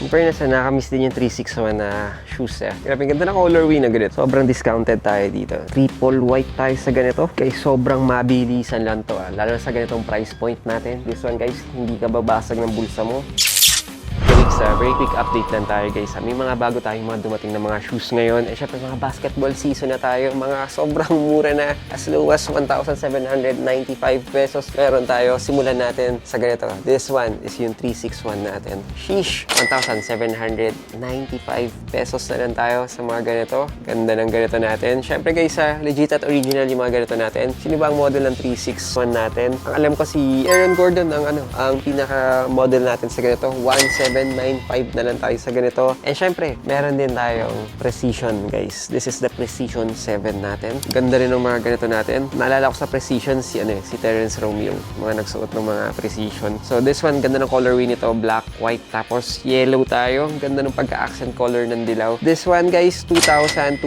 In fairness, nakamiss din yung 361 na shoes eh. Grabe, ganda na colorway na ganito. Sobrang discounted tayo dito. Triple white tayo sa ganito. Kaya sobrang mabilisan lang to lalo na sa ganitong price point natin. This one guys, hindi ka babasag ng bulsa mo. Very quick update lang tayo guys. May mga bago tayong mga dumating na mga shoes ngayon. Syempre mga basketball season na tayo. Mga sobrang mura na. As low as 1,795 pesos. Meron tayo. Simulan natin sa ganito. This one is yung 361 natin. Sheesh! 1,795 pesos na lang tayo sa mga ganito. Ganda ng ganito natin. Syempre guys, legit at original yung mga ganito natin. Sino ba ang model ng 361 natin? Ang alam ko si Aaron Gordon ang pinaka-model natin sa ganito. 1,795 na lang tayo sa ganito. And syempre, meron din tayong Precision, guys. This is the Precision 7 natin. Ganda rin ng mga ganito natin. Naalala ko sa Precision si Terence Romeo, mga nagsuot ng mga Precision. So this one, ganda ng colorway nito, black, white, tapos yellow tayo. Ganda ng pagka-accent color ng dilaw. This one, guys, 2,295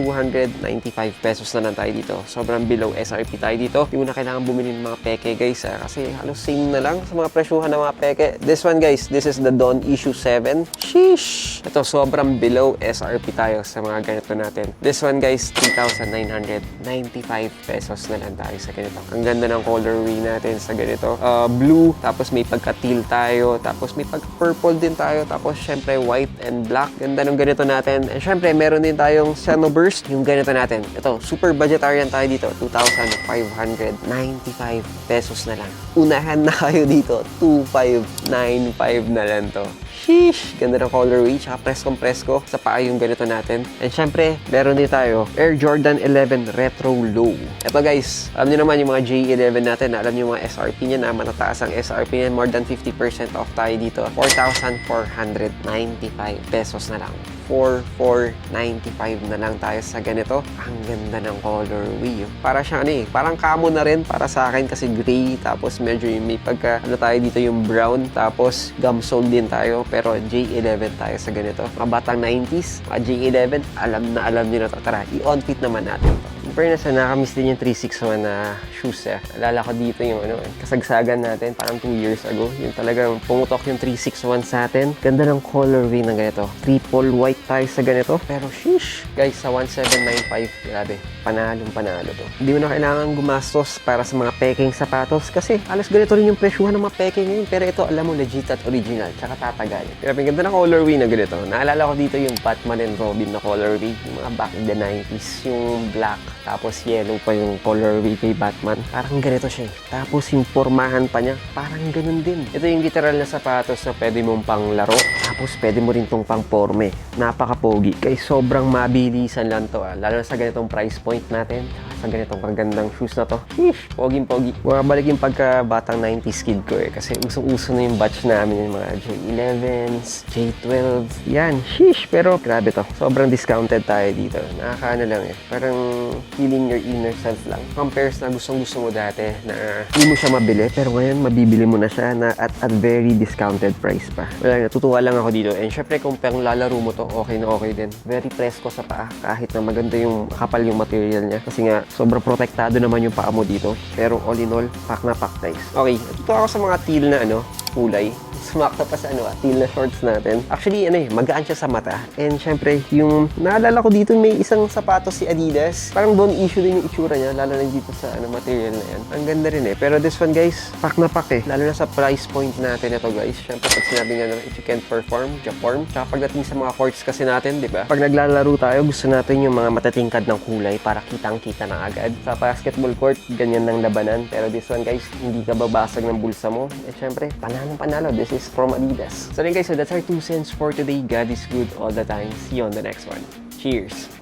pesos na lang tayo dito. Sobrang below SRP tayo dito. Hindi mo na kailangan bumili ng mga peke, guys, kasi halos same na lang sa mga presyuhan ng mga peke. This one, guys, this is the Dawn Issue 7. Sheesh! Ito, sobrang below SRP tayo sa mga ganito natin. This one, guys, 3,995 pesos na lang tayo sa ganito. Ang ganda ng colorway natin sa ganito. Blue, tapos may pagka-teal tayo, tapos may pagka-purple din tayo, tapos syempre white and black. Ganda ng ganito natin. And syempre, meron din tayong Xenoburst, yung ganito natin. Ito, super budgetarian tayo dito. 2,595 pesos na lang. Unahan na kayo dito. 2,595 na lang to. Sheesh! Ganda ng colorway, tsaka presko sa paa yung ganito natin. And syempre, meron din tayo Air Jordan 11 Retro Low. Ito guys, alam niyo naman yung mga J11 natin, alam niyo yung mga SRP niya na matataas ang SRP niya, more than 50% off tayo dito. 4,495 pesos na lang. 4,495 na lang tayo sa ganito. Ang ganda ng colorway. Para siya parang camo na rin para sa akin kasi gray, tapos medyo may pagka tayo dito yung brown, tapos gumsole din tayo, pero J11 tayo sa ganito. Mga batang 90s, mga J11, alam niyo na to. Tara, i-on-fit naman natin to. In fairness, nakamiss din yung 361 na shoes Alala ko dito yung kasagsagan natin parang 2 years ago. Yung talagang pumutok yung 361 sa atin. Ganda ng colorway ng ganito. Triple white tayo sa ganito. Pero sheesh! Guys, sa 1,795, grabe. Panalo to. Hindi mo na kailangan gumastos para sa mga peking sapatos kasi alas ganito rin yung presyuhan ng mga peking ngayon. Pero ito, alam mo, legit at original. Tsaka tatagal. Grabe, ganda ng colorway na ganito. Naalala ko dito yung Batman and Robin na colorway. Yung mga back in the 90s. Yung black. Tapos yellow pa yung colorway kay Batman. Parang ganito siya. Tapos yung formahan pa niya, parang ganun din. Ito yung literal na sapatos na pwede mong panglaro. Tapos pwede mo rin tong pang-porme. Napaka-pogi. Kaya sobrang mabilisan lang to lalo na sa ganitong price point natin. Sa ganitong kagandang shoes na to. Sheesh! Poging-pogi. Bumabalik yung pagka-batang 90s kid ko kasi usong-uso na yung batch namin. Yung mga J11s, J12. Yan. Sheesh! Pero grabe to. Sobrang discounted tayo dito. Nakakaano lang Parang feeling your inner self lang. Compares na gustong-gusto mo dati na hindi mo siya mabili. Pero ngayon, mabibili mo na siya na at very discounted price pa. Wala, natutuwa lang ako dito. And syempre, kung pang lalaro mo to, okay na okay din. Very presko sa paa. Kahit na maganda yung kapal yung material niya. Kasi nga, sobrang protektado naman yung paa mo dito. Pero all in all, pack na pack nice. Okay, ito ako sa mga teal na kulay. Sumakta pa sa teal na shorts natin. Actually, magaan siya sa mata. And syempre, yung naalala ko dito, may isang sapatos si Adidas. Parang Dawn Issue din yung itsura niya, lalo na dito sa material na yan. Ang ganda rin Pero this one, guys, pack na pack Lalo na sa price point natin ito, guys. Syempre, pag sinabi nga if you can't perform, Jaform. Tsaka pagdating sa mga courts kasi natin, di ba? Pag naglalaro tayo, gusto natin yung mga matatingkad ng kulay para kitang-kita na agad. Sa basketball court, ganyan ng labanan. Pero this one, guys, hindi ka babasag ng bulsa mo. Syempre, panalo. This is from Adidas. So then guys, that's our 2 cents for today. God is good all the time. See you on the next one. Cheers!